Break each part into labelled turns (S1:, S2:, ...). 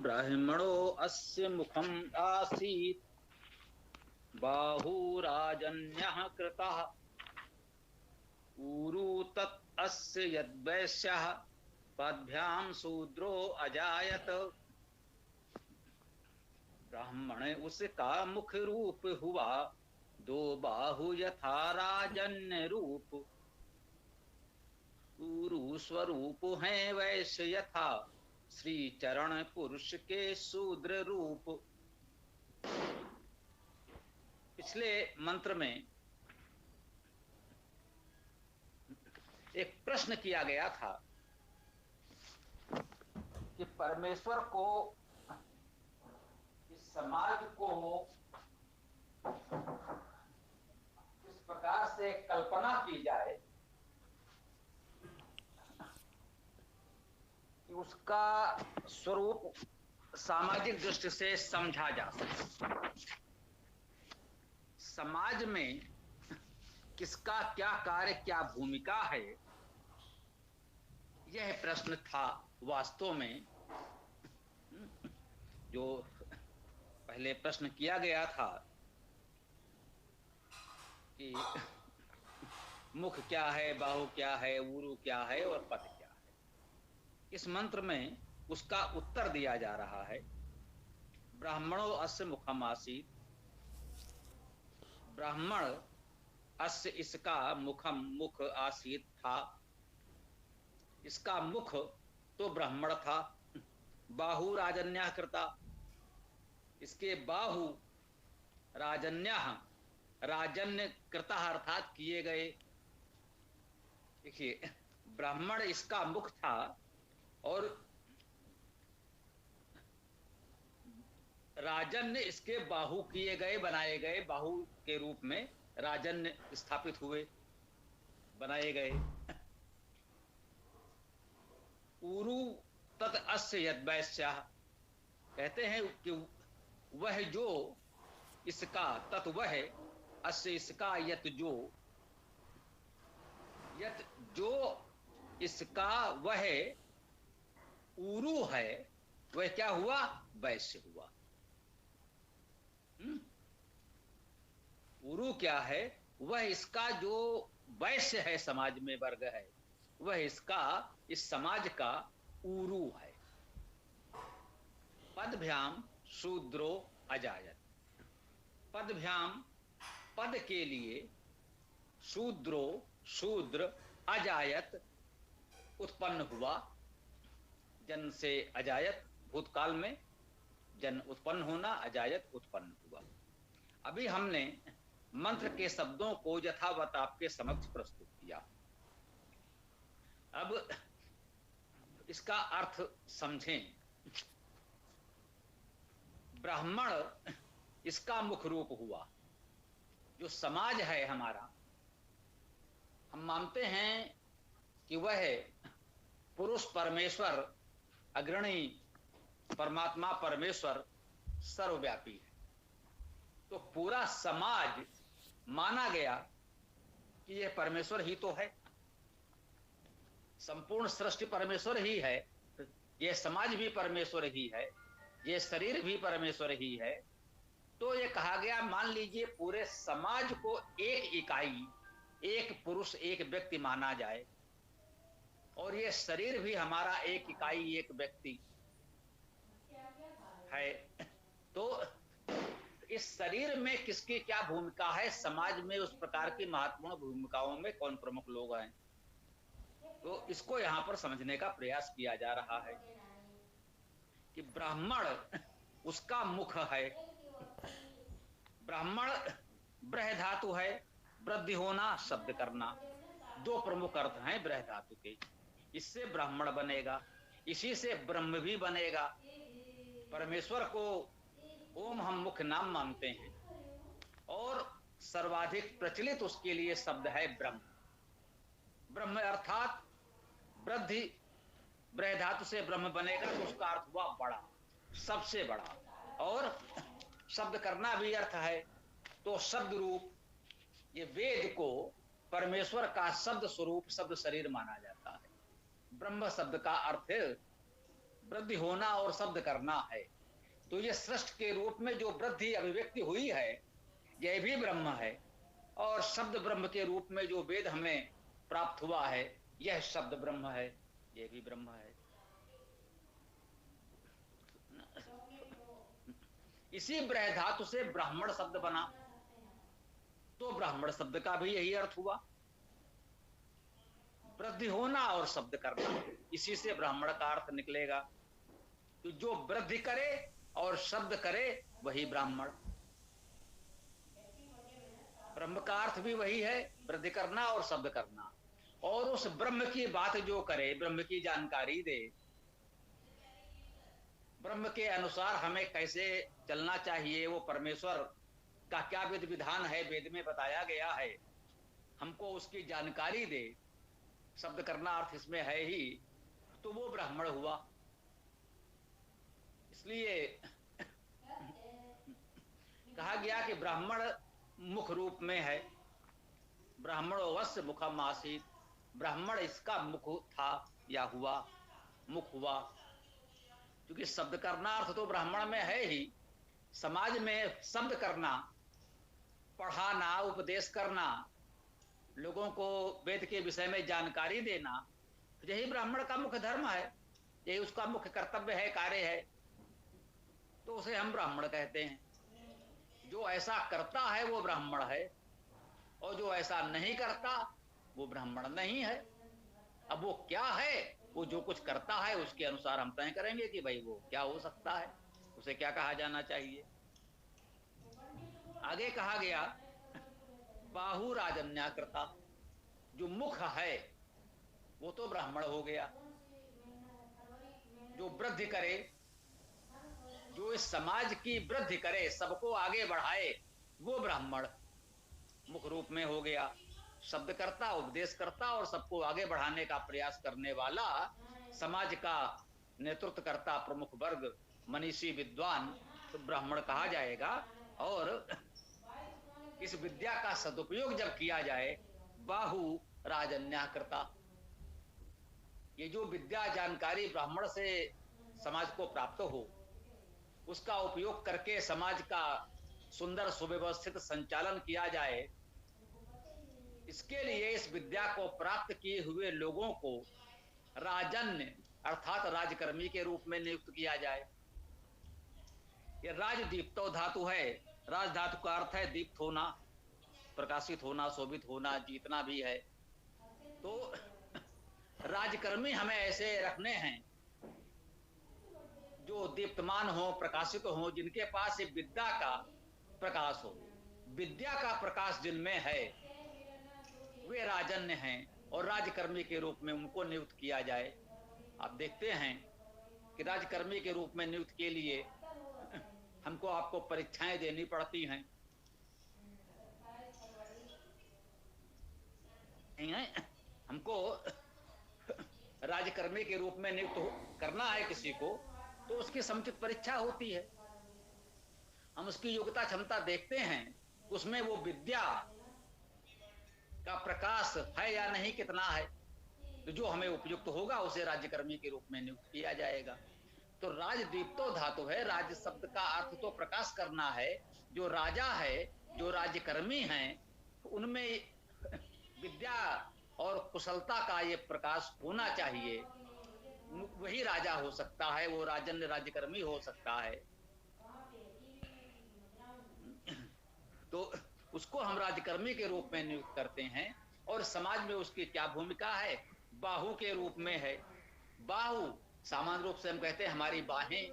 S1: ब्राह्मणो अस्य मुखम आसीत् बाहुराजन्यः कृतः ऊरू तत् अस्य यद्वैश्यः पद्भ्याम शूद्रो अजायत। ब्राह्मण उसका मुख रूप हुआ दो बाहु यथा राजन्य रूप। ऊरू स्वरूप है वैश्य यथा श्री चरण पुरुष के शूद्र रूप। पिछले मंत्र में एक प्रश्न किया गया था कि परमेश्वर को, इस समाज को किस प्रकार से कल्पना की जाए कि उसका स्वरूप सामाजिक दृष्टि से समझा जा सके। समाज में किसका क्या कार्य, क्या भूमिका है, यह प्रश्न था वास्तव में। जो पहले प्रश्न किया गया था कि मुख क्या है, बाहु क्या है, ऊरू क्या है और पद क्या है, इस मंत्र में उसका उत्तर दिया जा रहा है। ब्राह्मणो अस्य मुखम आसीत्, ब्राह्मण अस्य इसका मुखम मुख आसीत था, इसका मुख तो ब्राह्मण था। बाहु राजन्या कृता, इसके बाहु राजन्या, राजन्य कृता अर्थात किए गए। देखिए, ब्राह्मण इसका मुख था और राजन्य इसके बाहु किए गए, बनाए गए, बाहु के रूप में राजन्य स्थापित हुए, बनाए गए। ऊरू तत् अस्य यद्वैश्यः, कहते हैं कि वह जो इसका, तत् वह, अस्य इसका, यत जो, यत जो इसका वह ऊरू है, वह क्या हुआ? वैश्य हुआ। ऊरू क्या है? वह इसका जो वैश्य है, समाज में वर्ग है, वह इसका, इस समाज का ऊरू है। पदभ्याम शूद्रो अजायत, पदभ्याम पद के लिए, शूद्रो शूद्र, अजायत उत्पन्न हुआ। जन्म से अजायत, भूतकाल में जन्म उत्पन्न होना, अजायत उत्पन्न हुआ। अभी हमने मंत्र के शब्दों को यथावत आपके समक्ष प्रस्तुत किया। अब इसका अर्थ समझें। ब्राह्मण इसका मुख रूप हुआ। जो समाज है हमारा, हम मानते हैं कि वह पुरुष परमेश्वर, अग्रणी परमात्मा परमेश्वर सर्वव्यापी है। तो पूरा समाज माना गया कि यह परमेश्वर ही तो है, संपूर्ण सृष्टि परमेश्वर ही है, यह समाज भी परमेश्वर ही है, यह शरीर भी परमेश्वर ही है। तो यह कहा गया, मान लीजिए पूरे समाज को एक इकाई, एक पुरुष, एक व्यक्ति माना जाए, और यह शरीर भी हमारा एक इकाई, एक व्यक्ति है। तो इस शरीर में किसकी क्या भूमिका है, समाज में उस प्रकार की महत्वपूर्ण भूमिकाओं में कौन प्रमुख लोग हैं, तो इसको यहां पर समझने का प्रयास किया जा रहा है कि ब्राह्मण उसका मुख है। ब्राह्मण ब्रह धातु है, वृद्धि होना, शब्द करना, दो प्रमुख अर्थ हैं ब्रह धातु के। इससे ब्राह्मण बनेगा, इसी से ब्रह्म भी बनेगा। परमेश्वर को ओम हम मुख्य नाम मानते हैं, और सर्वाधिक प्रचलित उसके लिए शब्द है ब्रह्म। ब्रह्म अर्थात वृद्धि, ब्रह धातु से ब्रह्म बनेगा तो उसका अर्थ हुआ बड़ा, सबसे बड़ा, और शब्द करना भी अर्थ है। तो शब्द रूप, ये वेद को परमेश्वर का शब्द स्वरूप, शब्द शरीर माना जाता है। ब्रह्म शब्द का अर्थ वृद्धि होना और शब्द करना है। तो ये सृष्टि के रूप में जो वृद्धि अभिव्यक्ति हुई है, यह भी ब्रह्म है। और शब्द ब्रह्म के रूप में जो वेद हमें प्राप्त हुआ है, यह शब्द ब्रह्म है, यह भी ब्रह्म है। इसी ब्रह धातु से ब्राह्मण शब्द बना, तो ब्राह्मण शब्द का भी यही अर्थ हुआ, वृद्धि होना और शब्द करना। इसी से ब्राह्मण का अर्थ निकलेगा। तो जो वृद्धि करे और शब्द करे वही ब्राह्मण। ब्रह्म का अर्थ भी वही है, वृद्धि करना और शब्द करना। और उस ब्रह्म की बात जो करे, ब्रह्म की जानकारी दे, ब्रह्म के अनुसार हमें कैसे चलना चाहिए, वो परमेश्वर का क्या विधि विधान है, वेद में बताया गया है, हमको उसकी जानकारी दे, शब्द करना अर्थ इसमें है ही, तो वो ब्राह्मण हुआ। इसलिए कहा गया कि ब्राह्मण मुख रूप में है, ब्राह्मणो वस्य मुखम आसीत, ब्राह्मण इसका मुख था या हुआ, मुख हुआ। क्योंकि शब्द करना अर्थ तो ब्राह्मण में है ही। समाज में शब्द करना, पढ़ाना, उपदेश करना, लोगों को वेद के विषय में जानकारी देना, यही ब्राह्मण का मुख्य धर्म है, यही उसका मुख्य कर्तव्य है, कार्य है। तो उसे हम ब्राह्मण कहते हैं। जो ऐसा करता है वो ब्राह्मण है, और जो ऐसा नहीं करता वो ब्राह्मण नहीं है। अब वो क्या है, वो जो कुछ करता है उसके अनुसार हम तय करेंगे कि भाई वो क्या हो सकता है, उसे क्या कहा जाना चाहिए। आगे कहा गया बाहु राजन्याकृता, जो मुख है वो तो ब्राह्मण हो गया। जो वृद्धि करे, जो इस समाज की वृद्धि करे, सबको आगे बढ़ाए, वो ब्राह्मण मुख रूप में हो गया। शब्द करता, उपदेश करता और सबको आगे बढ़ाने का प्रयास करने वाला, समाज का नेतृत्व करता प्रमुख वर्ग, मनीषी विद्वान, तो ब्राह्मण कहा जाएगा। और इस विद्या का सदुपयोग जब किया जाए, बाहु राजन्याकृता, ये जो विद्या जानकारी ब्राह्मण से समाज को प्राप्त हो, उसका उपयोग करके समाज का सुंदर सुव्यवस्थित संचालन किया जाए, इसके लिए इस विद्या को प्राप्त किए हुए लोगों को राजन्य अर्थात राजकर्मी के रूप में नियुक्त किया जाए। ये राजदीप्तो धातु है। राज धातु का अर्थ है दीप्त होना, प्रकाशित होना, शोभित होना, जीतना भी है। तो राजकर्मी हमें ऐसे रखने हैं जो दीप्तमान हो, प्रकाशित हो, जिनके पास विद्या का प्रकाश हो। विद्या का प्रकाश जिनमें है वे राजन्य हैं, और राजकर्मी के रूप में उनको नियुक्त किया जाए। आप देखते हैं कि राजकर्मी के रूप में नियुक्त के लिए हमको आपको परीक्षाएं देनी पड़ती हैं। हमको राजकर्मी के रूप में नियुक्त करना है किसी को, तो उसकी समुचित परीक्षा होती है। हम उसकी योग्यता क्षमता देखते हैं, उसमें वो विद्या का प्रकाश है या नहीं, कितना है। तो जो हमें उपयुक्त होगा उसे राज्यकर्मी के रूप में नियुक्त किया जाएगा। तो राजदीप्तो धातु है। राज शब्द का अर्थ तो प्रकाश करना है। जो राजा है, जो राज्यकर्मी हैं, उनमें विद्या और कुशलता का ये प्रकाश होना चाहिए, वही राजा हो सकता है, वो राजन्य राज्यकर्मी हो सकता है। तो उसको हम राज्यकर्मी के रूप में नियुक्त करते हैं। और समाज में उसकी क्या भूमिका है, बाहु के रूप में है। बाहु सामान्य रूप से हम कहते हैं हमारी बाहें,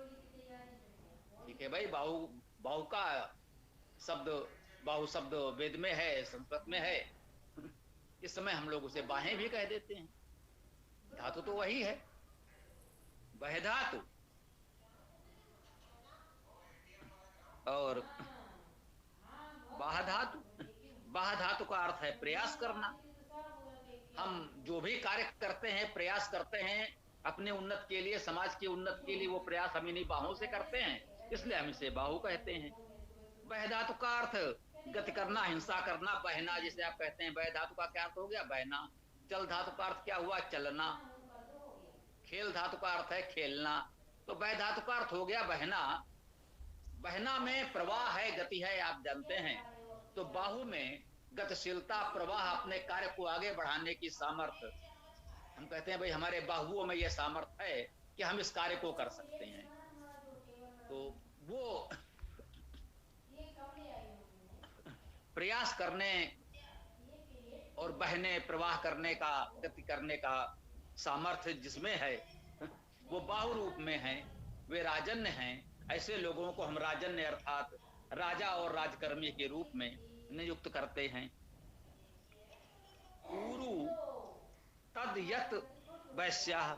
S1: ठीक है भाई। बाहु, बाहु का शब्द, बाहु शब्द वेद में है, संस्कृत में है। इस समय हम लोग उसे बाहें भी कह देते हैं। धातु तो वही है, वह धातु। और बाह धातु, बाह धातु का अर्थ है प्रयास करना। हम जो भी कार्य करते हैं, प्रयास करते हैं अपने उन्नत के लिए, समाज की उन्नत के लिए, वो प्रयास हम इन्हीं बाहों से करते हैं, इसलिए हम इसे बाहु कहते हैं। वह धातु का अर्थ गति करना, हिंसा करना, बहना जिसे आप कहते हैं। वह धातु का क्या अर्थ हो गया, बहना। चल धातु का अर्थ क्या हुआ, चलना। खेल धातु का अर्थ है खेलना। तो वह धातु का अर्थ हो गया बहना। बहना में प्रवाह है, गति है, आप जानते हैं। तो बाहु में गतिशीलता, प्रवाह, अपने कार्य को आगे बढ़ाने की सामर्थ्य। हम कहते हैं भाई हमारे बाहुओं में यह सामर्थ्य है कि हम इस कार्य को कर सकते हैं। तो वो प्रयास करने और बहने, प्रवाह करने का, गति करने का सामर्थ्य जिसमें है वो बाहु रूप में है, वे राजन्य हैं। ऐसे लोगों को हम राजन्य अर्थात राजा और राजकर्मी के रूप में नियुक्त करते हैं। ऊरु तद यत वैश्याः।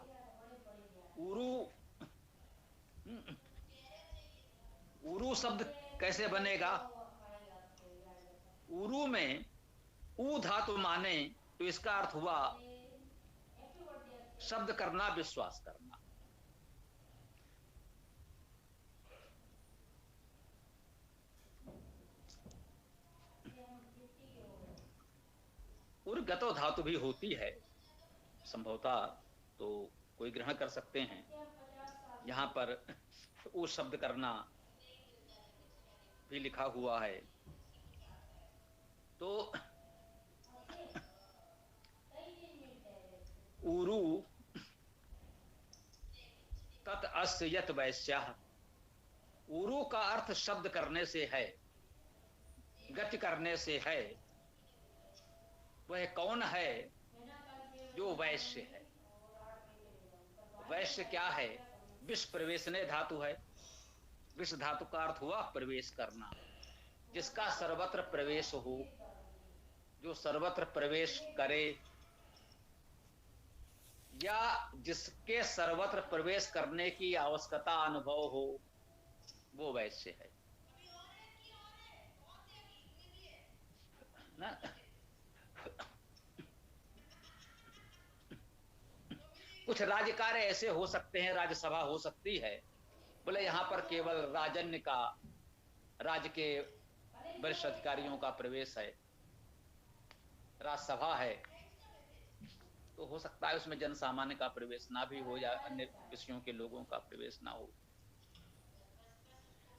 S1: ऊरु शब्द कैसे बनेगा? ऊरु में ऊ धातु माने तो इसका अर्थ हुआ शब्द करना, विश्वास करना। उर्गतो धातु भी होती है संभवतः, तो कोई ग्रहण कर सकते हैं। यहां पर ऊ शब्द करना भी लिखा हुआ है। तो ऊरु तत् अस्य यत वैश्याः। ऊरु का अर्थ शब्द करने से है, गति करने से है। वह कौन है? जो वैश्य है। वैश्य क्या है? विष प्रवेशने धातु है। विष धातु का अर्थ हुआ प्रवेश करना, जिसका सर्वत्र प्रवेश हो, जो सर्वत्र प्रवेश करे, या जिसके सर्वत्र प्रवेश करने की आवश्यकता अनुभव हो, वो वैश्य है ना। कुछ राज्य कार्य ऐसे हो सकते हैं, राज्यसभा हो सकती है, बोले यहां पर केवल राजन्य का, राज्य के वरिष्ठ अधिकारियों का प्रवेश है, राज्यसभा है, तो हो सकता है उसमें जन सामान्य का प्रवेश ना भी हो, या अन्य विषयों के लोगों का प्रवेश ना हो।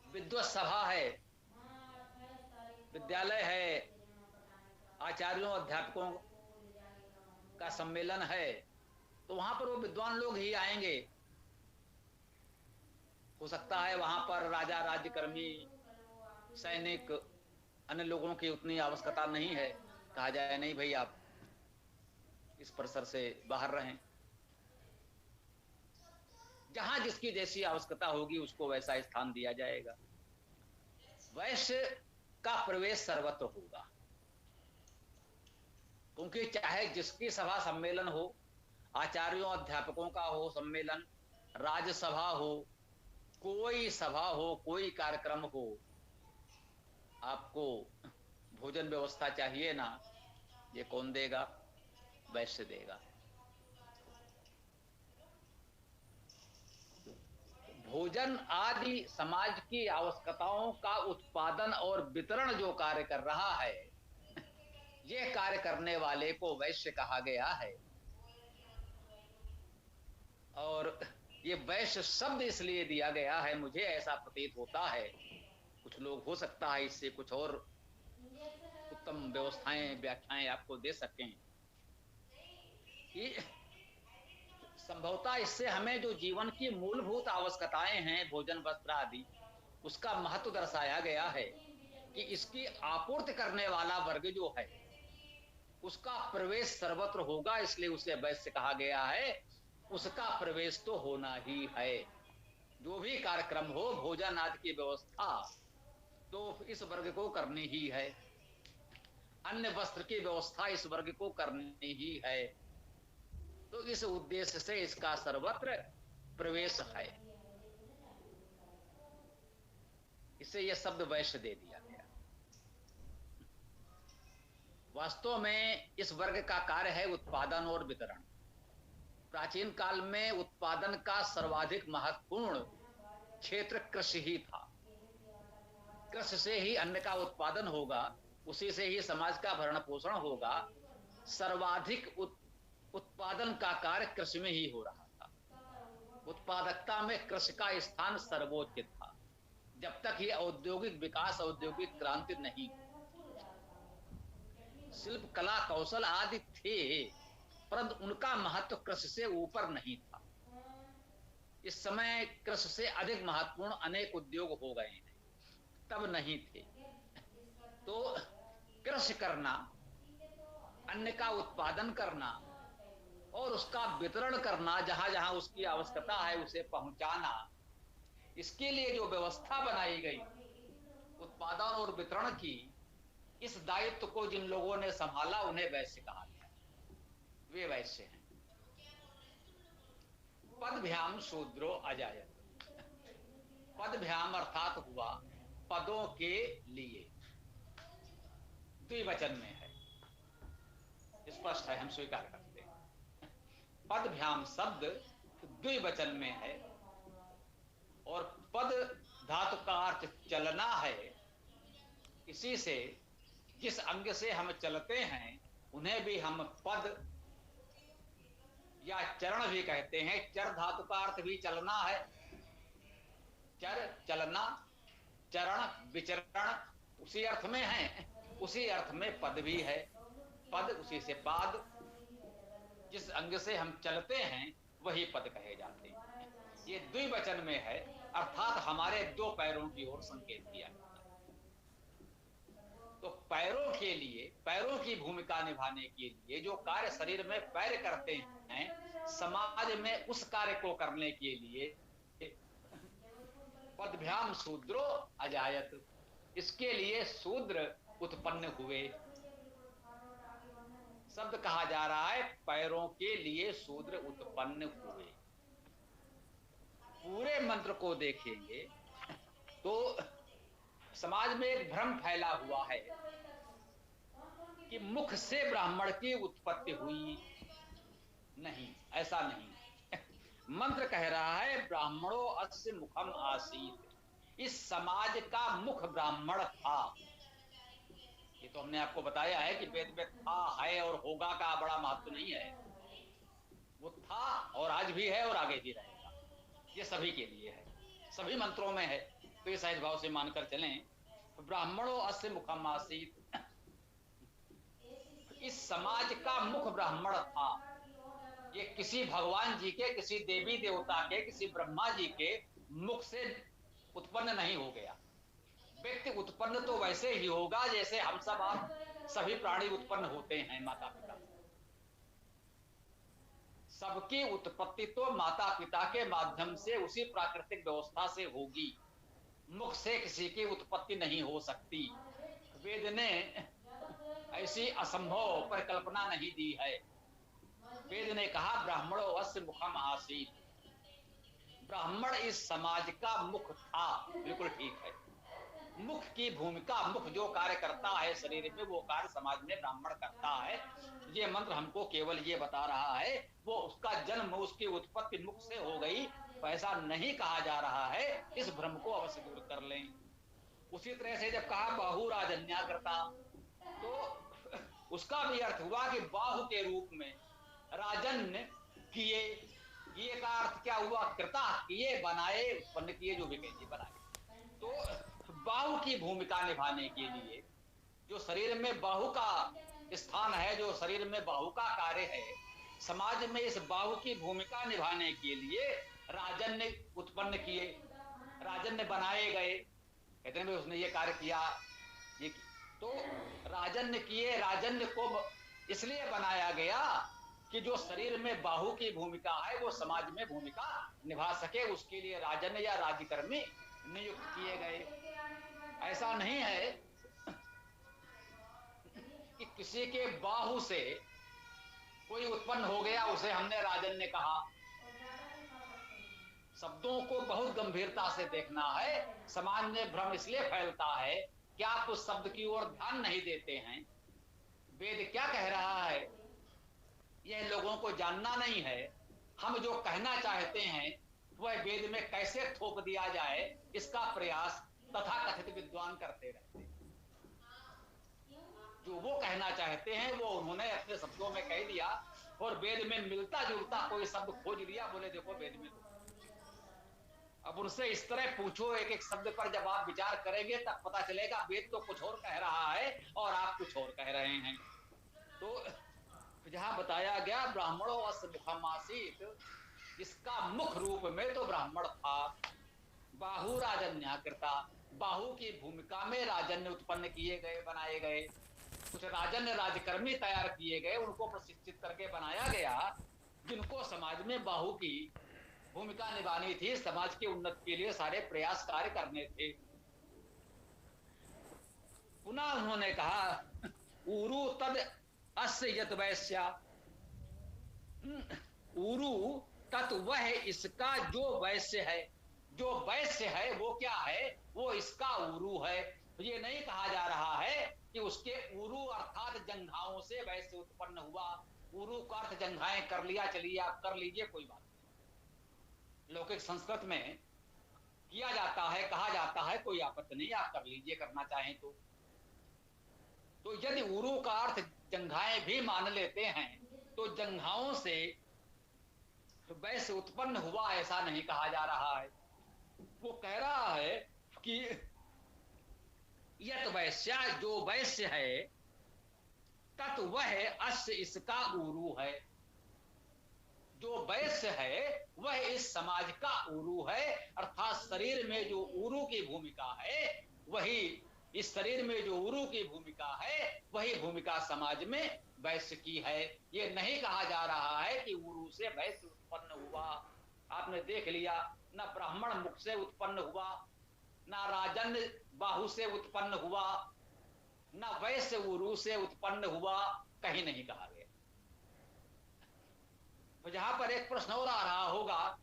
S1: विद्वत सभा है, विद्यालय है, आचार्यों अध्यापकों का सम्मेलन है, तो वहां पर वो विद्वान लोग ही आएंगे। हो सकता है वहां पर राजा, राज्यकर्मी, सैनिक, अन्य लोगों की उतनी आवश्यकता नहीं है, कहा जाए नहीं भाई आप इस परिसर से बाहर रहें। जहां जिसकी जैसी आवश्यकता होगी उसको वैसा स्थान दिया जाएगा। वैश्य का प्रवेश सर्वत्र होगा, क्योंकि चाहे जिसकी सभा सम्मेलन हो, आचार्यों अध्यापकों का हो सम्मेलन, राज्यसभा हो, कोई सभा हो, कोई कार्यक्रम हो, आपको भोजन व्यवस्था चाहिए ना, ये कौन देगा? वैश्य देगा। भोजन आदि समाज की आवश्यकताओं का उत्पादन और वितरण जो कार्य कर रहा है, ये कार्य करने वाले को वैश्य कहा गया है। और ये वैश्य शब्द इसलिए दिया गया है, मुझे ऐसा प्रतीत होता है, कुछ लोग हो सकता है इससे कुछ और उत्तम व्यवस्थाएं, व्याख्याएं आपको दे सकें, कि संभवतः इससे हमें जो जीवन की मूलभूत आवश्यकताएं हैं, भोजन, वस्त्र आदि, उसका महत्व दर्शाया गया है कि इसकी आपूर्ति करने वाला वर्ग जो है उसका प्रवेश सर्वत्र होगा, इसलिए उसे वैश्य कहा गया है। उसका प्रवेश तो होना ही है। जो भी कार्यक्रम हो, भोजन आदि की व्यवस्था तो इस वर्ग को करनी ही है, अन्य वस्त्र की व्यवस्था इस वर्ग को करनी ही है। तो इस उद्देश्य से इसका सर्वत्र प्रवेश है, इससे यह शब्द वैश्य दे दिया गया। वास्तव में इस वर्ग का कार्य है उत्पादन और वितरण। प्राचीन काल में उत्पादन का सर्वाधिक महत्वपूर्ण क्षेत्र कृषि ही था। कृषि से ही अन्न का उत्पादन होगा, उसी से ही समाज का भरण पोषण होगा। सर्वाधिक उत्पादन का कार्य कृषि में ही हो रहा था। उत्पादकता में कृषि का स्थान सर्वोच्च था। जब तक ये औद्योगिक विकास, औद्योगिक क्रांति नहीं, शिल्प कला कौशल आदि थे, परंतु उनका महत्व कृषि से ऊपर नहीं था। इस समय कृषि से अधिक महत्वपूर्ण अनेक उद्योग हो गए हैं, तब नहीं थे। तो कृषि करना, अन्न का उत्पादन करना और उसका वितरण करना, जहां जहां उसकी आवश्यकता है उसे पहुंचाना, इसके लिए जो व्यवस्था बनाई गई उत्पादन और वितरण की, इस दायित्व को जिन लोगों ने संभाला उन्हें वैश्य कहा गया। वे वैश्य हैं। पदभ्याम शूद्रो अजायत। पदभ्याम अर्थात हुआ पदों के लिए, द्विवचन में है, स्पष्ट है, हम स्वीकार करते हैं। पदभ्याम शब्द द्विवचन में है और पद धातु का अर्थ चलना है। इसी से जिस अंग से हम चलते हैं उन्हें भी हम पद या चरण भी कहते हैं। चर धातु का अर्थ भी चलना है। चर चलना, चरण विचरण उसी अर्थ में है। उसी अर्थ में पद भी है। पद उसी से पाद, जिस अंग से हम चलते हैं वही पद कहे जाते हैं। ये द्विवचन में है, अर्थात हमारे दो पैरों की ओर संकेत किया जाता है। तो पैरों के लिए, पैरों की भूमिका निभाने के लिए जो कार्य शरीर में पैर करते हैं, समाज में उस कार्य को करने के लिए पदभ्याम शूद्रो अजायत, इसके लिए शूद्र उत्पन्न हुए। शब्द कहा जा रहा है पैरों के लिए शूद्र उत्पन्न हुए। पूरे मंत्र को देखेंगे तो समाज में एक भ्रम फैला हुआ है कि मुख से ब्राह्मण की उत्पत्ति हुई। नहीं, ऐसा नहीं। मंत्र कह रहा है ब्राह्मणों अस्य मुखम आसीत। इस समाज का मुख ब्राह्मण था। ये तो हमने आपको बताया है कि वेद में था, है और होगा का बड़ा महत्व नहीं है। वो था और आज भी है और आगे भी रहेगा। ये सभी के लिए है, सभी मंत्रों में है। तो ये सहज भाव से मानकर चलें। ब्राह्मणों अस्य मुखम आसीत, इस समाज का मुख ब्राह्मण था। ये किसी भगवान जी के, किसी देवी देवता के, किसी ब्रह्मा जी के मुख से उत्पन्न नहीं हो गया। व्यक्ति उत्पन्न तो वैसे ही होगा जैसे हम सब, आप सभी प्राणी उत्पन्न होते हैं माता पिता से। सबकी उत्पत्ति तो माता पिता के माध्यम से, उसी प्राकृतिक व्यवस्था से होगी। मुख से किसी की उत्पत्ति नहीं हो सकती। वेद ने ऐसी असंभव परिकल्पना नहीं दी है। वेद ने कहा ब्राह्मणों अस्य मुखम आसीत। ब्राह्मण इस समाज का मुख था। बिल्कुल ठीक है। मुख की भूमिका, मुख जो कार्य करता है शरीर में, वो कार्य समाज में ब्राह्मण करता है। ये मंत्र हमको केवल ये बता रहा है वो उसका जन्म, उसकी उत्पत्ति मुख से हो गई, ऐसा नहीं कहा जा रहा है। इस भ्रम को अवश्य दूर कर लें। उसी तरह से जब कहा बाहु राजन्या करता, तो उसका भी अर्थ हुआ कि बाहु के रूप में राजन्य किए। ये का अर्थ क्या हुआ? कृता किए, बनाए, उत्पन्न किए, जो भी कहिए बनाए। तो बाहु की भूमिका निभाने के लिए, जो शरीर में बाहु का स्थान है, जो शरीर में बाहु का कार्य है, समाज में इस बाहु की भूमिका निभाने के लिए राजन्य उत्पन्न किए, राजन्य बनाए गए। कहते हैं उसने ये कार्य किया, ये तो राजन्य किए। राजन्य को इसलिए बनाया गया कि जो शरीर में बाहु की भूमिका है वो समाज में भूमिका निभा सके, उसके लिए राजन्य या राज्यकर्मी नियुक्त किए गए। ऐसा नहीं है कि किसी के बाहु से कोई उत्पन्न हो गया उसे हमने राजन्य कहा। शब्दों को बहुत गंभीरता से देखना है। समाज में भ्रम इसलिए फैलता है कि आप उस शब्द की ओर ध्यान नहीं देते हैं। वेद क्या कह रहा है यह लोगों को जानना नहीं है। हम जो कहना चाहते हैं वह वेद में कैसे थोप दिया जाए, इसका प्रयास तथाकथित विद्वान करते रहते हैं। जो वो कहना चाहते हैं वो उन्होंने अपने शब्दों में कह दिया और वेद में मिलता जुलता कोई शब्द खोज लिया, बोले देखो वेद में। अब उनसे इस तरह पूछो, एक एक शब्द पर जब आप विचार करेंगे तब पता चलेगा वेद तो कुछ और कह रहा है और आप कुछ और कह रहे हैं। तो जहां बताया गया ब्राह्मणों अस मुखम आसीत, इसका मुख रूप में तो ब्राह्मण था। बाहु राजन्या कृता, बाहु की भूमिका में राजन्य उत्पन्न किए गए, बनाए गए। कुछ राजन्य राजकर्मी तैयार किए गए, उनको प्रशिक्षित करके बनाया गया, जिनको समाज में बाहु की भूमिका निभानी थी, समाज की उन्नति के लिए सारे प्रयास कार्य करने थे। पुनः उन्होंने कहा ऊरु तद अस्य यत वैश्या, ऊरु तत् वह इसका जो वैश्य है, जो वैश्य है वो क्या है, वो इसका ऊरु है। ये नहीं कहा जा रहा है कि उसके ऊरु अर्थात जंघाओं से वैश्य उत्पन्न हुआ। ऊरु का अर्थ जंघाएं कर लिया, चलिए आप कर लीजिए, कोई बात नहीं, लौकिक संस्कृत में किया जाता है, कहा जाता है, कोई आपत्ति नहीं, आप कर लीजिए करना चाहें तो यदि ऊरु का अर्थ जंघाएं भी मान लेते हैं तो जंघाओं से वैश्य उत्पन्न हुआ ऐसा नहीं कहा जा रहा है। वो कह रहा है कि यत वैश्या, जो वैश्य है, तत् वह अस्य इसका ऊरु है। जो वैश्य है वह इस समाज का ऊरु है, अर्थात शरीर में जो ऊरु की भूमिका है वही, इस शरीर में जो ऊरु की भूमिका है वही भूमिका समाज में वैश्य की है। ये नहीं कहा जा रहा है कि ऊरु से वैश्य उत्पन्न हुआ। आपने देख लिया, न ब्राह्मण मुख से उत्पन्न हुआ, न राजन बाहु से उत्पन्न हुआ, न वैश्य ऊरु से उत्पन्न हुआ, कहीं नहीं कहा गया। तो जहां पर एक प्रश्न और आ रहा होगा,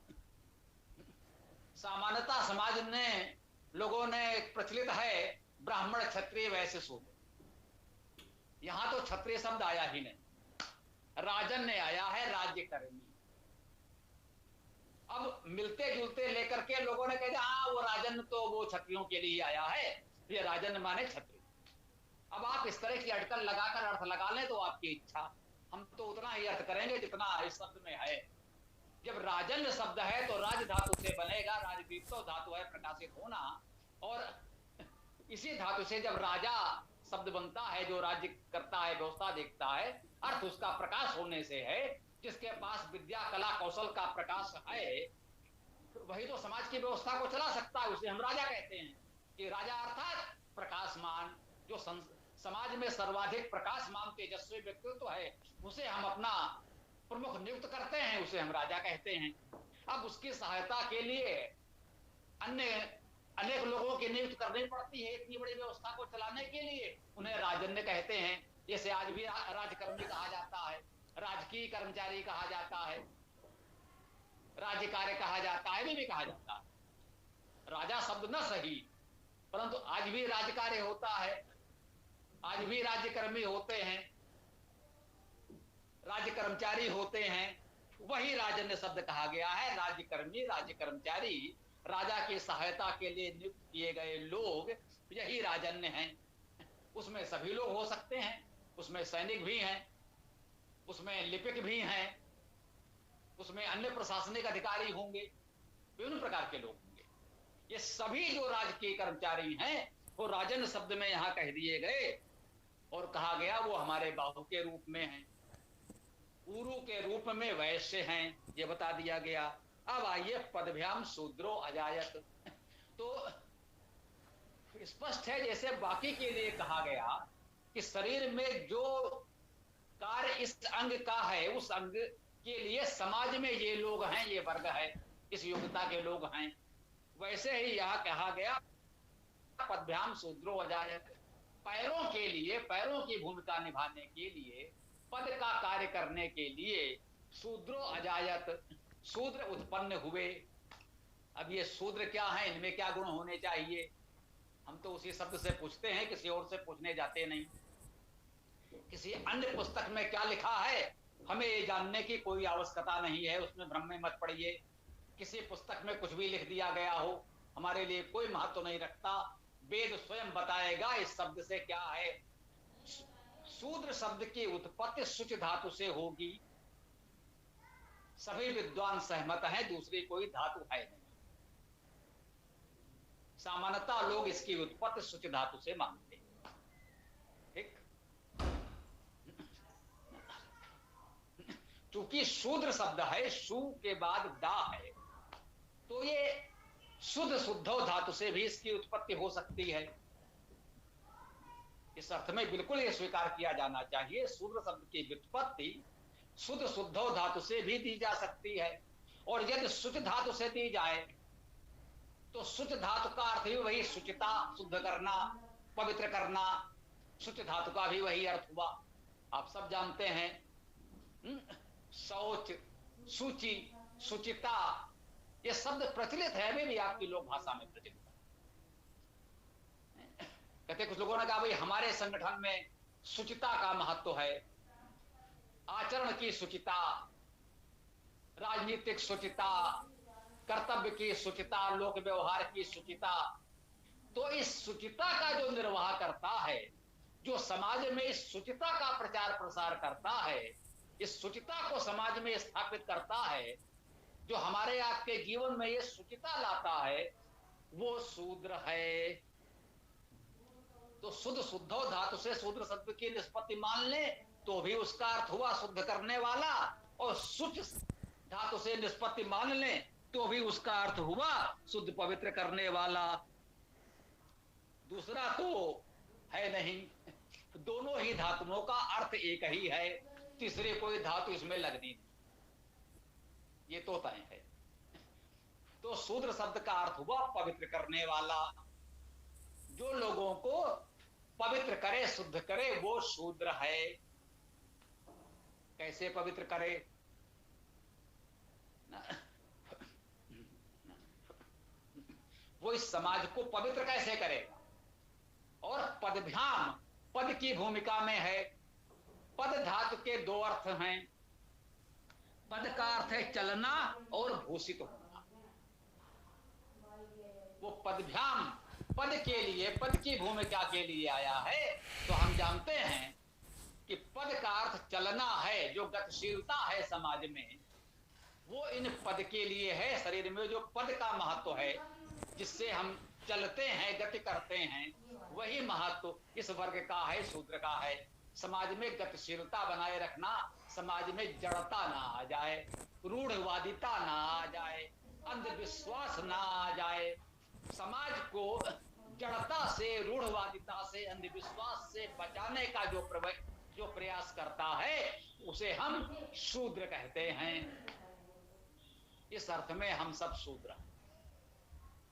S1: सामान्यता समाज ने, लोगों ने प्रचलित है ब्राह्मण क्षत्रिय वैश्य शूद्र, यहां तो क्षत्रिय शब्द आया ही नहीं, राजन ने आया है, राज्यकर्मी। अब मिलते जुलते लेकर के लोगों ने कह दिया हाँ वो राजन तो वो क्षत्रियों के लिए आया है, ये राजन माने क्षत्रिय। अब आप इस तरह की अटकल लगाकर अर्थ लगा लें तो आपकी इच्छा, हम तो उतना ही अर्थ करेंगे जितना इस शब्द में है। जब राजन शब्द है तो राज धातु से बनेगा, राजदीप्तो धातु है प्रकाशित होना, और इसी धातु से जब राजा शब्द बनता है, जो राज्य करता है, व्यवस्था देखता है, अर्थ उसका प्रकाश होने से है। जिसके पास विद्या कला कौशल का प्रकाश है वही तो समाज की व्यवस्था को चला सकता है, उसे हम राजा कहते हैं। कि राजा अर्थात प्रकाशमान, जो समाज में सर्वाधिक प्रकाशमान तेजस्वी व्यक्तित्व है उसे हम अपना प्रमुख नियुक्त करते हैं, उसे हम राजा कहते हैं। अब उसकी सहायता के लिए अनेक लोगों की नियुक्त करनी पड़ती है इतनी बड़ी व्यवस्था को चलाने के लिए, उन्हें राजन्य कहते हैं। जैसे आज भी राजकर्मी कहा जाता है, राजकीय कर्मचारी कहा जाता है, राज्य कार्य कहा जाता है, भी कहा जाता है। राजा शब्द न सही, परंतु आज भी राज्य कार्य होता है, आज भी राज्यकर्मी होते हैं, राज्य कर्मचारी होते हैं, वही राजन्य शब्द कहा गया है। राज्यकर्मी, राज्य कर्मचारी, राजा की सहायता के लिए नियुक्त किए गए लोग, यही राजन्य हैं। उसमें सभी लोग हो सकते हैं, उसमें सैनिक भी हैं, उसमें लिपिक भी हैं, उसमें अन्य प्रशासनिक अधिकारी होंगे, विभिन्न प्रकार के लोग होंगे। ये सभी जो राजकीय कर्मचारी हैं वो राजन शब्द में यहां कह दिए गए और कहा गया वो हमारे बाहु के रूप में हैं, ऊरु के रूप में वैश्य हैं, ये बता दिया गया। अब आइए पदभ्याम शूद्रो अजायत। तो स्पष्ट है जैसे बाकी के लिए कहा गया कि शरीर में जो कार्य इस अंग का है उस अंग के लिए समाज में ये लोग हैं, ये वर्ग है, इस योग्यता के लोग हैं, वैसे ही यहां कहा गया पदभ्याम शूद्रो अजायत। पैरों के लिए, पैरों की भूमिका निभाने के लिए, पद का कार्य करने के लिए शूद्रो अजायत, शूद्र उत्पन्न हुए। अब ये शूद्र क्या है, इनमें क्या गुण होने चाहिए, हम तो उसी शब्द से पूछते हैं, किसी और से पूछने जाते नहीं। किसी अन्य पुस्तक में क्या लिखा है हमें ये जानने की कोई आवश्यकता नहीं है, उसमें भ्रम में मत पड़िए। किसी पुस्तक में कुछ भी लिख दिया गया हो हमारे लिए कोई महत्व नहीं रखता, वेद स्वयं बताएगा इस शब्द से क्या है। शूद्र शब्द की उत्पत्ति शुच धातु से होगी, सभी विद्वान सहमत हैं, दूसरी कोई धातु है नहीं। सामान्यतः लोग इसकी उत्पत्ति शुच धातु से मानते हैं। ठीक, चूंकि शूद्र शब्द है, शु के बाद दा है, तो ये शुद्ध शुद्धो धातु से भी इसकी उत्पत्ति हो सकती है। इस अर्थ में बिल्कुल ये स्वीकार किया जाना चाहिए, शूद्र शब्द की व्युत्पत्ति शुद्ध शुद्धो धातु से भी दी जा सकती है। और यदि शुच धातु से दी जाए तो शुच धातु का अर्थ भी वही शुचिता, शुद्ध करना, पवित्र करना। शुच धातु का भी वही अर्थ हुआ। आप सब जानते हैं शौच, सूचि, शुचिता, ये शब्द प्रचलित है, अभी भी आपकी लोक भाषा में प्रचलित है। कहते कुछ लोगों ने कहा भाई हमारे संगठन में शुचिता का महत्व है, आचरण की शुचिता, राजनीतिक शुचिता, कर्तव्य की शुचिता, लोक व्यवहार की शुचिता। तो इस शुचिता का जो निर्वाह करता है, जो समाज में इस शुचिता का प्रचार प्रसार करता है, इस शुचिता को समाज में स्थापित करता है, जो हमारे आपके जीवन में ये शुचिता लाता है, वो शूद्र है। तो शुद्ध शुद्धो धातु से शूद्र शब्द की निष्पत्ति मान ले तो भी उसका अर्थ हुआ शुद्ध करने वाला, और शुच धातु से निष्पत्ति मान ले तो भी उसका अर्थ हुआ शुद्ध पवित्र करने वाला। दूसरा तो है नहीं, दोनों ही धातुओं का अर्थ एक ही है, तीसरे कोई धातु इसमें लगनी नहीं, ये तो तय है। तो शूद्र शब्द का अर्थ हुआ पवित्र करने वाला। जो लोगों को पवित्र करे, शुद्ध करे, वो शूद्र है। कैसे पवित्र करे? वो इस समाज को पवित्र कैसे करेगा? और पदभ्याम, पद की भूमिका में है। पद धातु के दो अर्थ हैं। पद का अर्थ है चलना और भूषित होना। वो पदभ्याम पद के लिए, पद की भूमिका के लिए आया है। तो हम जानते हैं कि पद का अर्थ चलना है, जो गतिशीलता है समाज में, वो इन पद के लिए है। शरीर में जो पद का महत्व है, जिससे हम चलते हैं, गति करते हैं, वही महत्व इस वर्ग का है, शूद्र का है। समाज में गतिशीलता बनाए रखना, समाज में जड़ता ना आ जाए, रूढ़वादिता ना आ जाए, अंधविश्वास ना आ जाए। समाज को जड़ता से, रूढ़वादिता से, अंधविश्वास से बचाने का जो प्रयास करता है, उसे हम शूद्र कहते हैं। इस अर्थ में हम सब शूद्र हैं।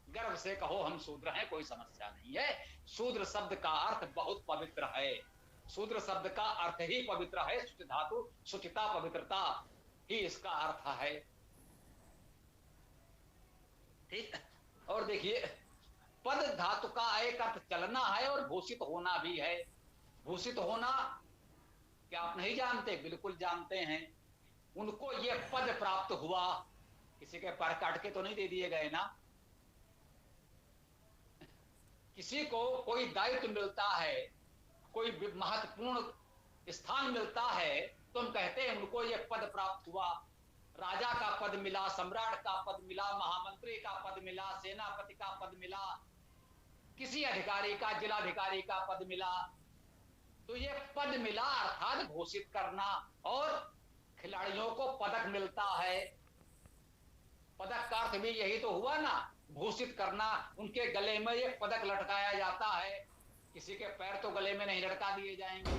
S1: गर्व से कहो हम शूद्र हैं, कोई समस्या नहीं है। शूद्र शब्द का अर्थ बहुत पवित्र है। शूद्र शब्द का अर्थ ही पवित्र है। शुच धातु, शुचिता, पवित्रता ही इसका अर्थ है। ठीक। और देखिए, पद धातु का एक अर्थ चलना है और भूषित होना भी है। भूषित होना क्या आप नहीं जानते? बिल्कुल जानते हैं। उनको ये पद प्राप्त हुआ, किसी के पैर काट के तो नहीं दे दिए गए ना। किसी को कोई दायित्व मिलता है, कोई महत्वपूर्ण स्थान मिलता है, तो हम कहते हैं उनको ये पद प्राप्त हुआ। राजा का पद मिला, सम्राट का पद मिला, महामंत्री का पद मिला, सेनापति का पद मिला, किसी अधिकारी का, जिलाधिकारी का पद मिला। तो ये पद मिला अर्थात घोषित करना। और खिलाड़ियों को पदक मिलता है। पदक का अर्थ भी यही तो हुआ ना, भूषित करना। उनके गले में ये पदक लटकाया जाता है। किसी के पैर तो गले में नहीं लटका दिए जाएंगे।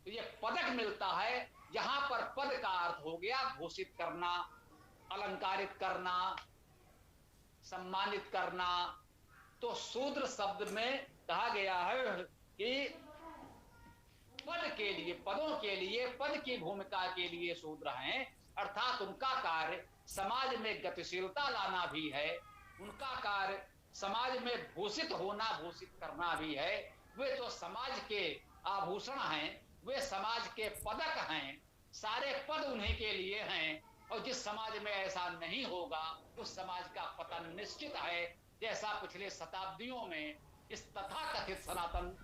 S1: तो ये पदक मिलता है। यहां पर पद का अर्थ हो गया घोषित करना, अलंकारित करना, सम्मानित करना। तो शूद्र शब्द में कहा गया है कि पद के लिए, पदों के लिए, पद की भूमिका के लिए शूद्र हैं। अर्थात उनका कार्य समाज में गतिशीलता लाना भी है, उनका कार्य समाज में भूषित होना, भूषित करना भी है। वे तो समाज के आभूषण हैं, वे समाज के पदक हैं, सारे पद उन्हीं के लिए हैं। और जिस समाज में ऐसा नहीं होगा, उस समाज का पतन निश्चित है। जैसा पिछले शताब्दियों में इस तथाकथित सनातन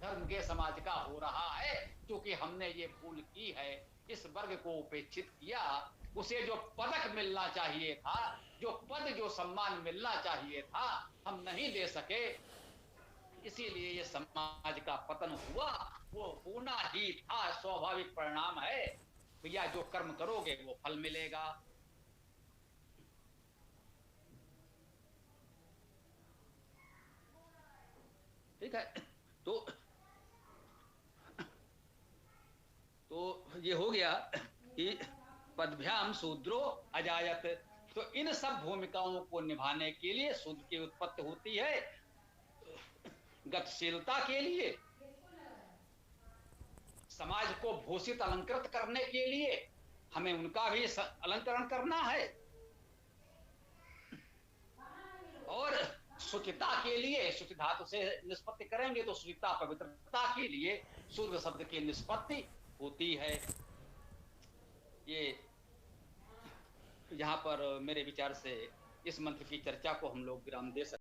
S1: धर्म के समाज का हो रहा है, क्योंकि हमने ये भूल की है, इस वर्ग को उपेक्षित किया। उसे जो पदक मिलना चाहिए था, जो पद जो सम्मान मिलना चाहिए था, हम नहीं दे सके, इसीलिए ये समाज का पतन हुआ। वो होना ही था, स्वाभाविक परिणाम है। भैया जो कर्म करोगे वो फल मिलेगा। ठीक है। तो ये हो गया कि पदभ्याम शूद्रो अजायत। तो इन सब भूमिकाओं को निभाने के लिए शूद्र की उत्पत्ति होती है। गतिशीलता के लिए, समाज को भूषित अलंकृत करने के लिए हमें उनका भी अलंकरण करना है, और शुचिता के लिए, शुचि धातु से निष्पत्ति करेंगे तो शुचिता पवित्रता के लिए शूद्र शब्द की निष्पत्ति होती है। ये यहाँ पर मेरे विचार से इस मंत्र की चर्चा को हम लोग विराम दे सकते हैं।